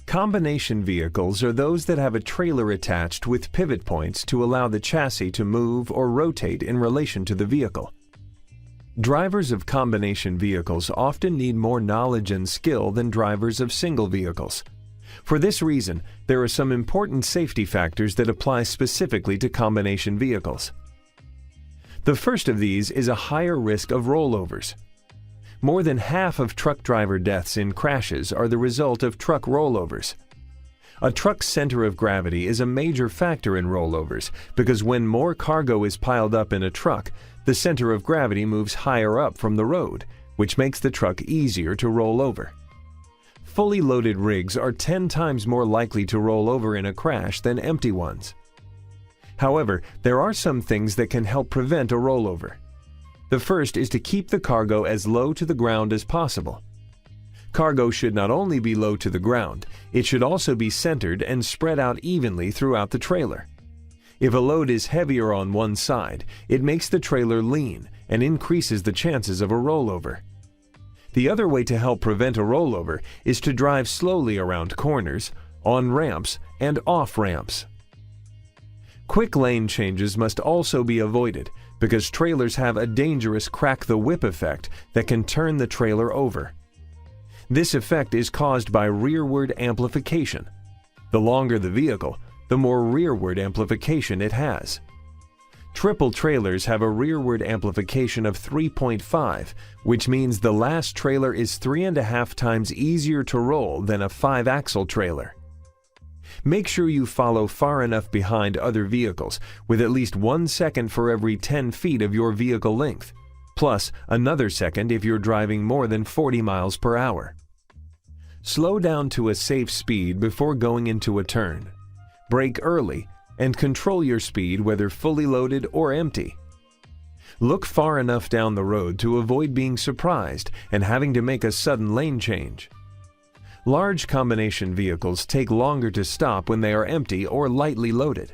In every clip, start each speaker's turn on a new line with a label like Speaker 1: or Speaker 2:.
Speaker 1: Combination vehicles are those that have a trailer attached with pivot points to allow the chassis to move or rotate in relation to the vehicle. Drivers of combination vehicles often need more knowledge and skill than drivers of single vehicles. For this reason, there are some important safety factors that apply specifically to combination vehicles. The first of these is a higher risk of rollovers. More than half of truck driver deaths in crashes are the result of truck rollovers. A truck's center of gravity is a major factor in rollovers because when more cargo is piled up in a truck, the center of gravity moves higher up from the road, which makes the truck easier to roll over. Fully loaded rigs are 10 times more likely to roll over in a crash than empty ones. However, there are some things that can help prevent a rollover. The first is to keep the cargo as low to the ground as possible. Cargo should not only be low to the ground, it should also be centered and spread out evenly throughout the trailer. If a load is heavier on one side, it makes the trailer lean and increases the chances of a rollover. The other way to help prevent a rollover is to drive slowly around corners, on ramps, and off ramps. Quick lane changes must also be avoided because trailers have a dangerous crack the whip effect that can turn the trailer over. This effect is caused by rearward amplification. The longer the vehicle, the more rearward amplification it has. Triple trailers have a rearward amplification of 3.5, which means the last trailer is 3.5 times easier to roll than a 5-axle trailer. Make sure you follow far enough behind other vehicles, with at least 1 second for every 10 feet of your vehicle length, plus another second if you're driving more than 40 miles per hour. Slow down to a safe speed before going into a turn. Brake early and control your speed whether fully loaded or empty. Look far enough down the road to avoid being surprised and having to make a sudden lane change. Large combination vehicles take longer to stop when they are empty or lightly loaded.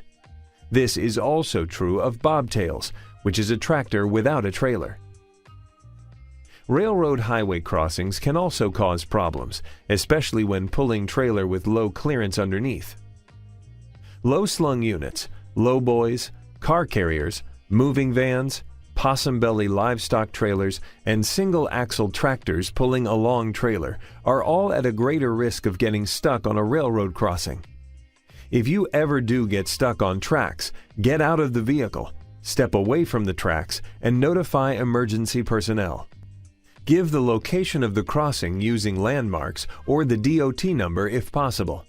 Speaker 1: This is also true of bobtails, which is a tractor without a trailer. Railroad highway crossings can also cause problems, especially when pulling trailer with low clearance underneath. Low-slung units, lowboys, car carriers, moving vans, possum belly livestock trailers, and single-axle tractors pulling a long trailer are all at a greater risk of getting stuck on a railroad crossing. If you ever do get stuck on tracks, get out of the vehicle, step away from the tracks, and notify emergency personnel. Give the location of the crossing using landmarks or the DOT number if possible.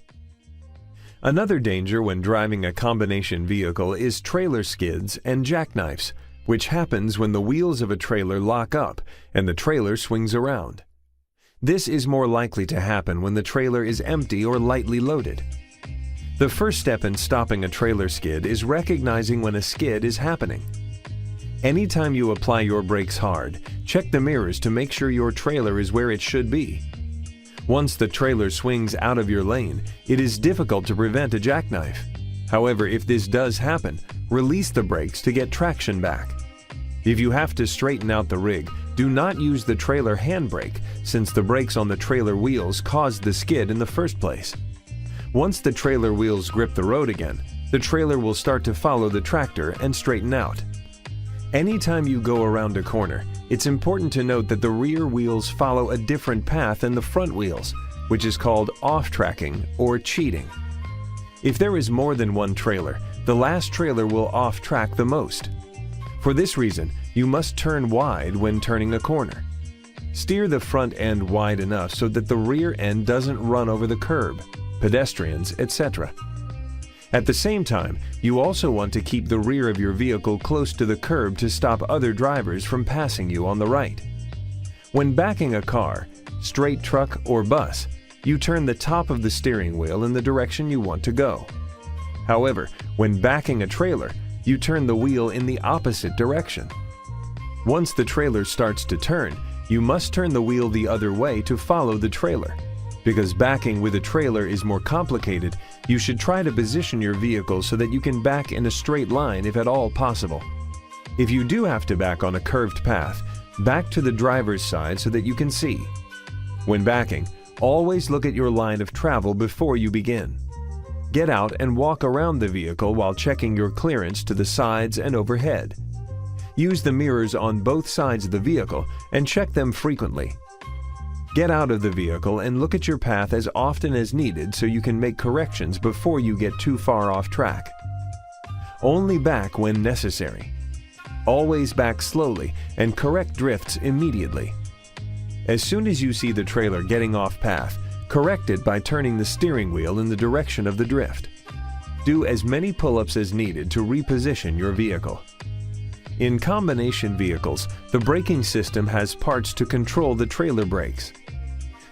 Speaker 1: Another danger when driving a combination vehicle is trailer skids and jackknifes, which happens when the wheels of a trailer lock up and the trailer swings around. This is more likely to happen when the trailer is empty or lightly loaded. The first step in stopping a trailer skid is recognizing when a skid is happening. Anytime you apply your brakes hard, check the mirrors to make sure your trailer is where it should be. Once the trailer swings out of your lane, it is difficult to prevent a jackknife. However, if this does happen, release the brakes to get traction back. If you have to straighten out the rig, do not use the trailer handbrake since the brakes on the trailer wheels caused the skid in the first place. Once the trailer wheels grip the road again, the trailer will start to follow the tractor and straighten out. Anytime you go around a corner, it's important to note that the rear wheels follow a different path than the front wheels, which is called off-tracking or cheating. If there is more than one trailer, the last trailer will off-track the most. For this reason, you must turn wide when turning a corner. Steer the front end wide enough so that the rear end doesn't run over the curb, pedestrians, etc. At the same time, you also want to keep the rear of your vehicle close to the curb to stop other drivers from passing you on the right. When backing a car, straight truck, or bus, you turn the top of the steering wheel in the direction you want to go. However, when backing a trailer, you turn the wheel in the opposite direction. Once the trailer starts to turn, you must turn the wheel the other way to follow the trailer. Because backing with a trailer is more complicated, you should try to position your vehicle so that you can back in a straight line if at all possible. If you do have to back on a curved path, back to the driver's side so that you can see. When backing, Always look at your line of travel before you begin. Get out and walk around the vehicle while checking your clearance to the sides and overhead. Use the mirrors on both sides of the vehicle and check them frequently. Get out of the vehicle and look at your path as often as needed so you can make corrections before you get too far off track. Only back when necessary. Always back slowly and correct drifts immediately. As soon as you see the trailer getting off path, correct it by turning the steering wheel in the direction of the drift. Do as many pull-ups as needed to reposition your vehicle. In combination vehicles, the braking system has parts to control the trailer brakes.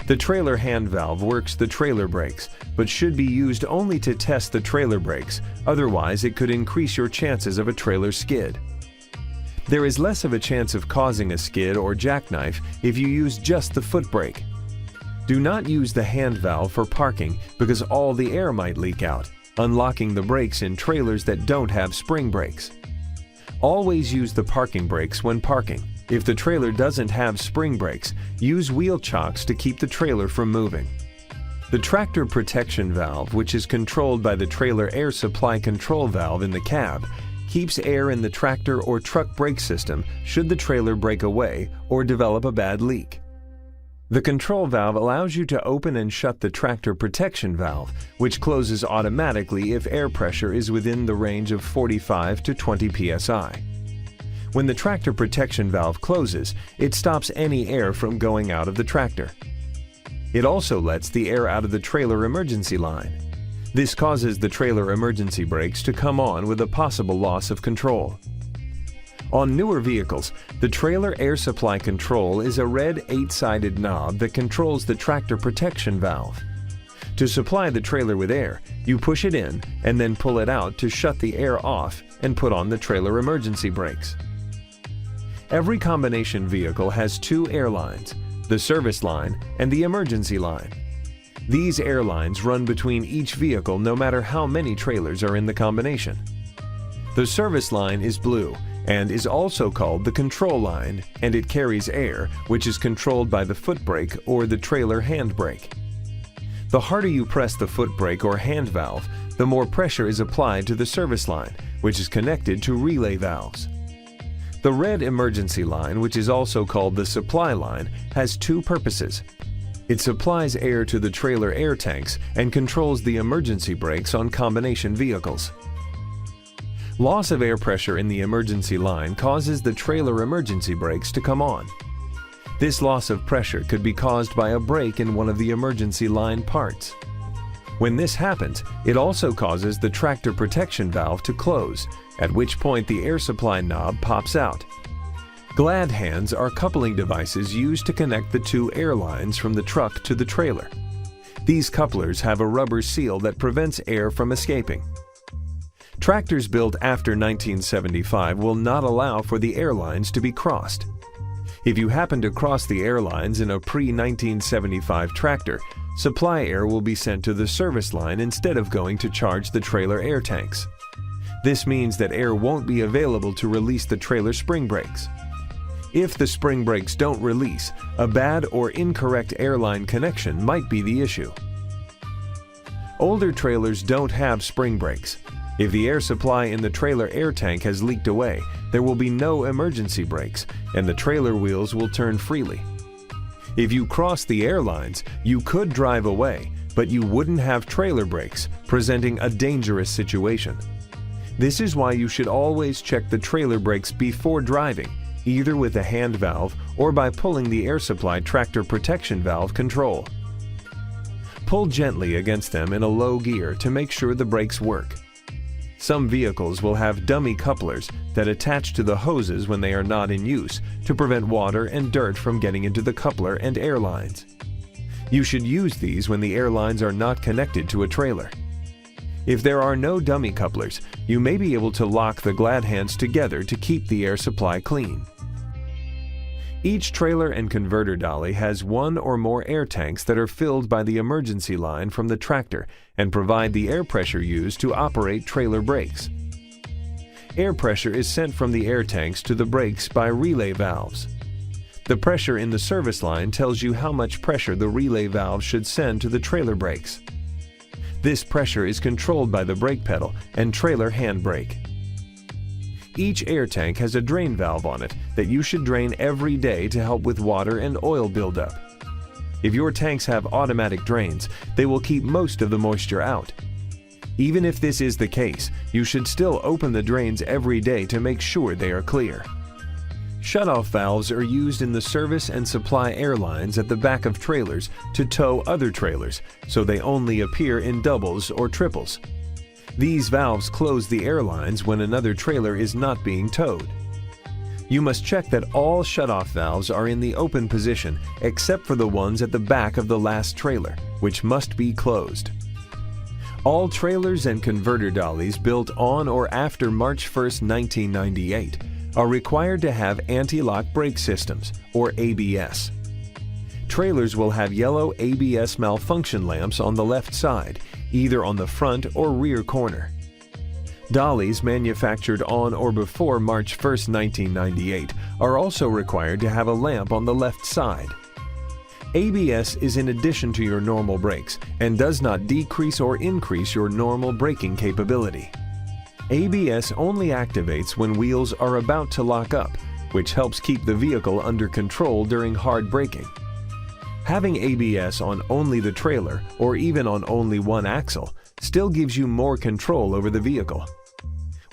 Speaker 1: The trailer hand valve works the trailer brakes, but should be used only to test the trailer brakes, otherwise it could increase your chances of a trailer skid. There is less of a chance of causing a skid or jackknife if you use just the foot brake. Do not use the hand valve for parking because all the air might leak out, unlocking the brakes in trailers that don't have spring brakes. Always use the parking brakes when parking. If the trailer doesn't have spring brakes, use wheel chocks to keep the trailer from moving. The tractor protection valve, which is controlled by the trailer air supply control valve in the cab, keeps air in the tractor or truck brake system should the trailer break away or develop a bad leak. The control valve allows you to open and shut the tractor protection valve, which closes automatically if air pressure is within the range of 45 to 20 psi. When the tractor protection valve closes, it stops any air from going out of the tractor. It also lets the air out of the trailer emergency line. This causes the trailer emergency brakes to come on with a possible loss of control. On newer vehicles, the trailer air supply control is a red 8-sided knob that controls the tractor protection valve. To supply the trailer with air, you push it in and then pull it out to shut the air off and put on the trailer emergency brakes. Every combination vehicle has two air lines, the service line and the emergency line. These air lines run between each vehicle no matter how many trailers are in the combination. The service line is blue and is also called the control line, and it carries air, which is controlled by the foot brake or the trailer hand brake. The harder you press the foot brake or hand valve, the more pressure is applied to the service line, which is connected to relay valves. The red emergency line, which is also called the supply line, has two purposes. It supplies air to the trailer air tanks and controls the emergency brakes on combination vehicles. Loss of air pressure in the emergency line causes the trailer emergency brakes to come on. This loss of pressure could be caused by a break in one of the emergency line parts. When this happens, it also causes the tractor protection valve to close, at which point the air supply knob pops out. Glad hands are coupling devices used to connect the two air lines from the truck to the trailer. These couplers have a rubber seal that prevents air from escaping. Tractors built after 1975 will not allow for the air lines to be crossed. If you happen to cross the air lines in a pre-1975 tractor, supply air will be sent to the service line instead of going to charge the trailer air tanks. This means that air won't be available to release the trailer spring brakes. If the spring brakes don't release, a bad or incorrect airline connection might be the issue. Older trailers don't have spring brakes. If the air supply in the trailer air tank has leaked away, there will be no emergency brakes, and the trailer wheels will turn freely. If you cross the air lines, you could drive away, but you wouldn't have trailer brakes, presenting a dangerous situation. This is why you should always check the trailer brakes before driving, either with a hand valve or by pulling the air supply tractor protection valve control. Pull gently against them in a low gear to make sure the brakes work. Some vehicles will have dummy couplers that attach to the hoses when they are not in use to prevent water and dirt from getting into the coupler and air lines. You should use these when the air lines are not connected to a trailer. If there are no dummy couplers, you may be able to lock the glad hands together to keep the air supply clean. Each trailer and converter dolly has one or more air tanks that are filled by the emergency line from the tractor and provide the air pressure used to operate trailer brakes. Air pressure is sent from the air tanks to the brakes by relay valves. The pressure in the service line tells you how much pressure the relay valve should send to the trailer brakes. This pressure is controlled by the brake pedal and trailer handbrake. Each air tank has a drain valve on it that you should drain every day to help with water and oil buildup. If your tanks have automatic drains, they will keep most of the moisture out. Even if this is the case, you should still open the drains every day to make sure they are clear. Shutoff valves are used in the service and supply air lines at the back of trailers to tow other trailers, so they only appear in doubles or triples. These valves close the air lines when another trailer is not being towed. You must check that all shutoff valves are in the open position except for the ones at the back of the last trailer, which must be closed. All trailers and converter dollies built on or after March 1, 1998 are required to have anti-lock brake systems, or ABS. Trailers will have yellow ABS malfunction lamps on the left side, either on the front or rear corner. Dollies manufactured on or before March 1, 1998 are also required to have a lamp on the left side. ABS is in addition to your normal brakes and does not decrease or increase your normal braking capability. ABS only activates when wheels are about to lock up, which helps keep the vehicle under control during hard braking. Having ABS on only the trailer or even on only one axle still gives you more control over the vehicle.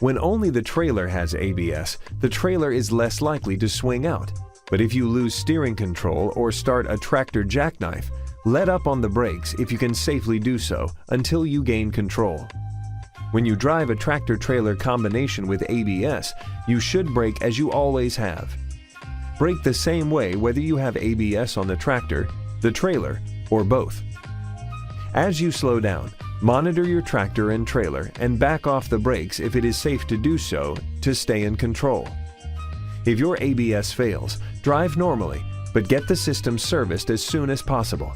Speaker 1: When only the trailer has ABS, the trailer is less likely to swing out. But if you lose steering control or start a tractor jackknife, let up on the brakes if you can safely do so until you gain control. When you drive a tractor-trailer combination with ABS, you should brake as you always have. Brake the same way whether you have ABS on the tractor, the trailer, or both. As you slow down, monitor your tractor and trailer and back off the brakes if it is safe to do so to stay in control. If your ABS fails, drive normally, but get the system serviced as soon as possible.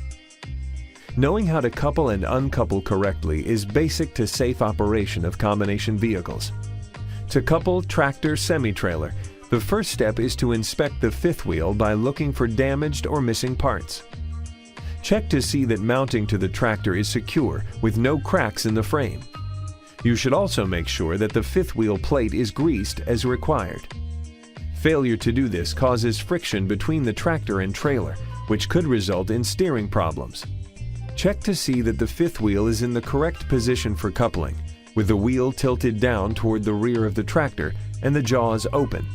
Speaker 1: Knowing how to couple and uncouple correctly is basic to safe operation of combination vehicles. To couple tractor semi-trailer, the first step is to inspect the fifth wheel by looking for damaged or missing parts. Check to see that mounting to the tractor is secure with no cracks in the frame. You should also make sure that the fifth wheel plate is greased as required. Failure to do this causes friction between the tractor and trailer, which could result in steering problems. Check to see that the fifth wheel is in the correct position for coupling, with the wheel tilted down toward the rear of the tractor and the jaws open.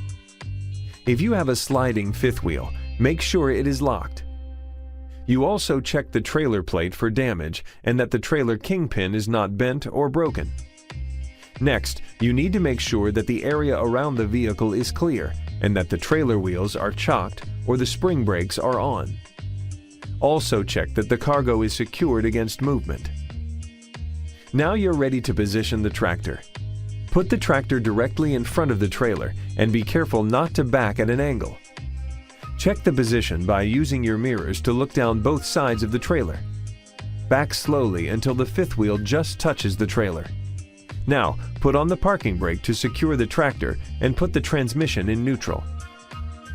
Speaker 1: If you have a sliding fifth wheel, make sure it is locked. You also check the trailer plate for damage and that the trailer kingpin is not bent or broken. Next, you need to make sure that the area around the vehicle is clear and that the trailer wheels are chocked or the spring brakes are on. Also check that the cargo is secured against movement. Now you're ready to position the tractor. Put the tractor directly in front of the trailer and be careful not to back at an angle. Check the position by using your mirrors to look down both sides of the trailer. Back slowly until the fifth wheel just touches the trailer. Now, put on the parking brake to secure the tractor and put the transmission in neutral.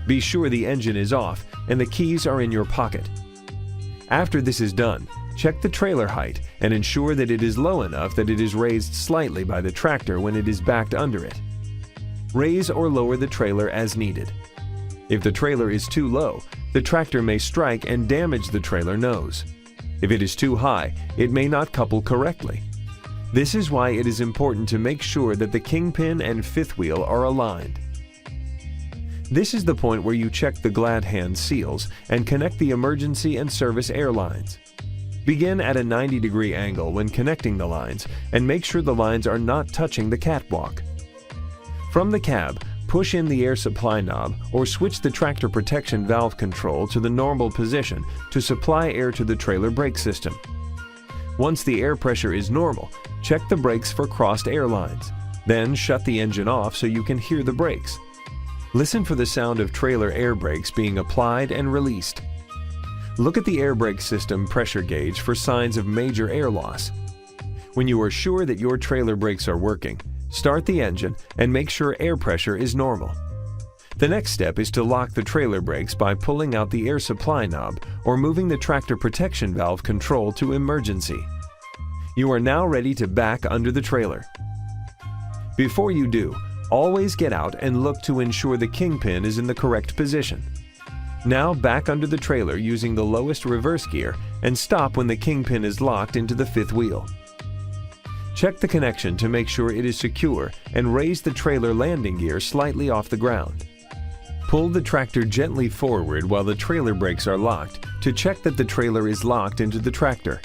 Speaker 1: Be sure the engine is off and the keys are in your pocket. After this is done, check the trailer height and ensure that it is low enough that it is raised slightly by the tractor when it is backed under it. Raise or lower the trailer as needed. If the trailer is too low, the tractor may strike and damage the trailer nose. If it is too high, it may not couple correctly. This is why it is important to make sure that the kingpin and fifth wheel are aligned. This is the point where you check the glad hand seals and connect the emergency and service air lines. Begin at a 90-degree angle when connecting the lines and make sure the lines are not touching the catwalk. From the cab, push in the air supply knob or switch the tractor protection valve control to the normal position to supply air to the trailer brake system. Once the air pressure is normal, check the brakes for crossed air lines. Then shut the engine off so you can hear the brakes. Listen for the sound of trailer air brakes being applied and released. Look at the air brake system pressure gauge for signs of major air loss. When you are sure that your trailer brakes are working, start the engine and make sure air pressure is normal. The next step is to lock the trailer brakes by pulling out the air supply knob or moving the tractor protection valve control to emergency. You are now ready to back under the trailer. Before you do, always get out and look to ensure the kingpin is in the correct position. Now back under the trailer using the lowest reverse gear and stop when the kingpin is locked into the fifth wheel. Check the connection to make sure it is secure and raise the trailer landing gear slightly off the ground. Pull the tractor gently forward while the trailer brakes are locked to check that the trailer is locked into the tractor.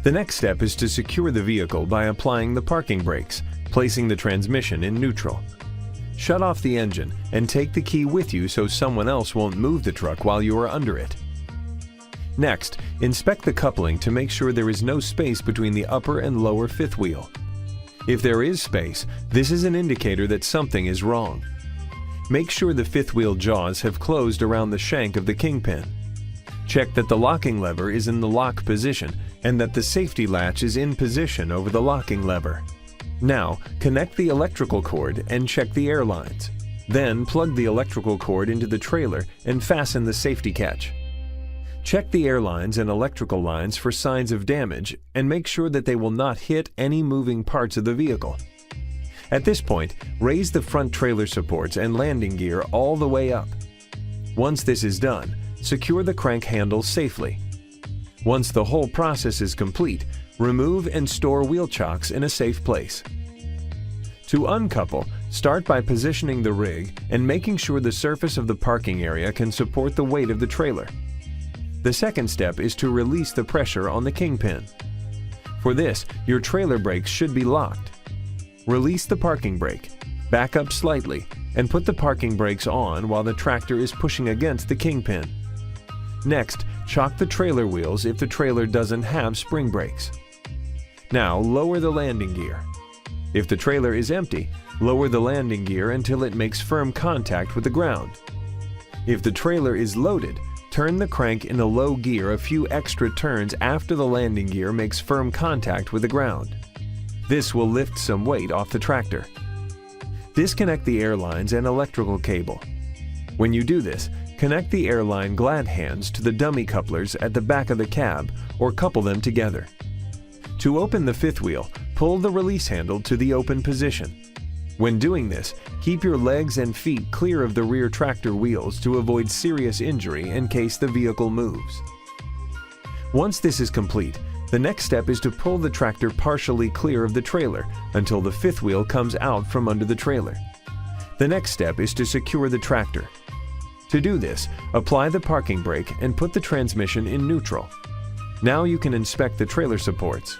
Speaker 1: The next step is to secure the vehicle by applying the parking brakes, placing the transmission in neutral. Shut off the engine and take the key with you so someone else won't move the truck while you are under it. Next, inspect the coupling to make sure there is no space between the upper and lower fifth wheel. If there is space, this is an indicator that something is wrong. Make sure the fifth wheel jaws have closed around the shank of the kingpin. Check that the locking lever is in the lock position and that the safety latch is in position over the locking lever. Now, connect the electrical cord and check the air lines. Then plug the electrical cord into the trailer and fasten the safety catch. Check the air lines and electrical lines for signs of damage and make sure that they will not hit any moving parts of the vehicle. At this point, raise the front trailer supports and landing gear all the way up. Once this is done, secure the crank handle safely. Once the whole process is complete, remove and store wheel chocks in a safe place. To uncouple, start by positioning the rig and making sure the surface of the parking area can support the weight of the trailer. The second step is to release the pressure on the kingpin. For this, your trailer brakes should be locked. Release the parking brake, back up slightly, and put the parking brakes on while the tractor is pushing against the kingpin. Next, chock the trailer wheels if the trailer doesn't have spring brakes. Now, lower the landing gear. If the trailer is empty, lower the landing gear until it makes firm contact with the ground. If the trailer is loaded, turn the crank in a low gear a few extra turns after the landing gear makes firm contact with the ground. This will lift some weight off the tractor. Disconnect the air lines and electrical cable. When you do this, connect the airline glad hands to the dummy couplers at the back of the cab or couple them together. To open the fifth wheel, pull the release handle to the open position. When doing this, keep your legs and feet clear of the rear tractor wheels to avoid serious injury in case the vehicle moves. Once this is complete, the next step is to pull the tractor partially clear of the trailer until the fifth wheel comes out from under the trailer. The next step is to secure the tractor. To do this, apply the parking brake and put the transmission in neutral. Now you can inspect the trailer supports.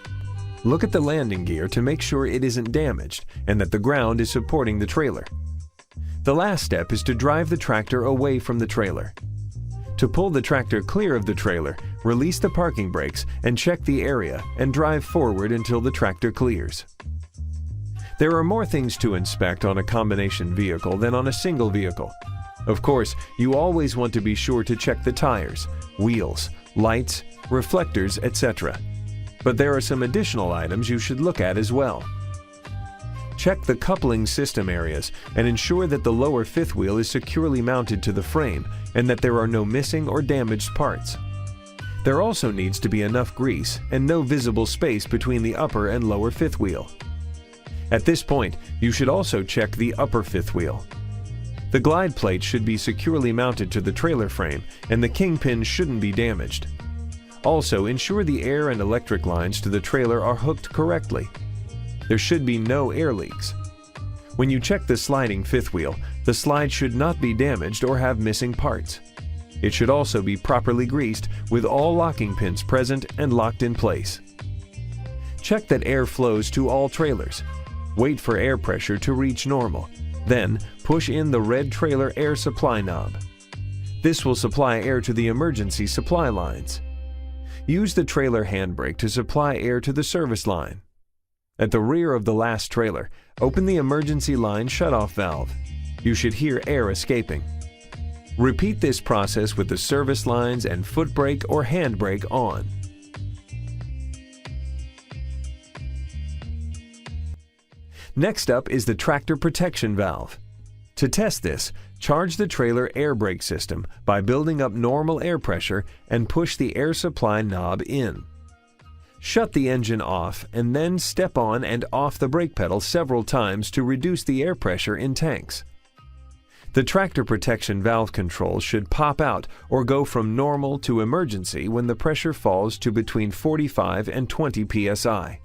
Speaker 1: Look at the landing gear to make sure it isn't damaged and that the ground is supporting the trailer. The last step is to drive the tractor away from the trailer. To pull the tractor clear of the trailer, release the parking brakes and check the area and drive forward until the tractor clears. There are more things to inspect on a combination vehicle than on a single vehicle. Of course, you always want to be sure to check the tires, wheels, lights, reflectors, etc. But there are some additional items you should look at as well. Check the coupling system areas and ensure that the lower fifth wheel is securely mounted to the frame and that there are no missing or damaged parts. There also needs to be enough grease and no visible space between the upper and lower fifth wheel. At this point, you should also check the upper fifth wheel. The glide plate should be securely mounted to the trailer frame and the kingpin shouldn't be damaged. Also, ensure the air and electric lines to the trailer are hooked correctly. There should be no air leaks. When you check the sliding fifth wheel, the slide should not be damaged or have missing parts. It should also be properly greased with all locking pins present and locked in place. Check that air flows to all trailers. Wait for air pressure to reach normal. Then, push in the red trailer air supply knob. This will supply air to the emergency supply lines. Use the trailer handbrake to supply air to the service line. At the rear of the last trailer, open the emergency line shutoff valve. You should hear air escaping. Repeat this process with the service lines and foot brake or handbrake on. Next up is the tractor protection valve. To test this, Charge the trailer air brake system by building up normal air pressure and push the air supply knob in. Shut the engine off and then step on and off the brake pedal several times to reduce the air pressure in tanks. The tractor protection valve control should pop out or go from normal to emergency when the pressure falls to between 45 and 20 psi.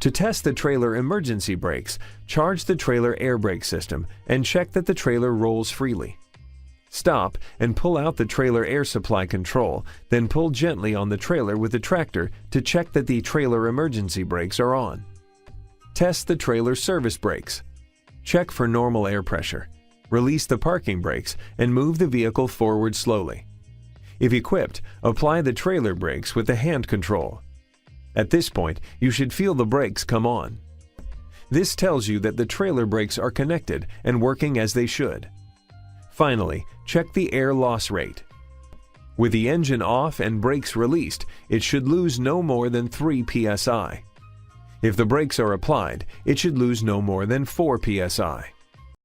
Speaker 1: To test the trailer emergency brakes, charge the trailer air brake system and check that the trailer rolls freely. Stop and pull out the trailer air supply control, then pull gently on the trailer with the tractor to check that the trailer emergency brakes are on. Test the trailer service brakes. Check for normal air pressure. Release the parking brakes and move the vehicle forward slowly. If equipped, apply the trailer brakes with the hand control. At this point, you should feel the brakes come on. This tells you that the trailer brakes are connected and working as they should. Finally, check the air loss rate. With the engine off and brakes released, it should lose no more than 3 psi. If the brakes are applied, it should lose no more than 4 psi.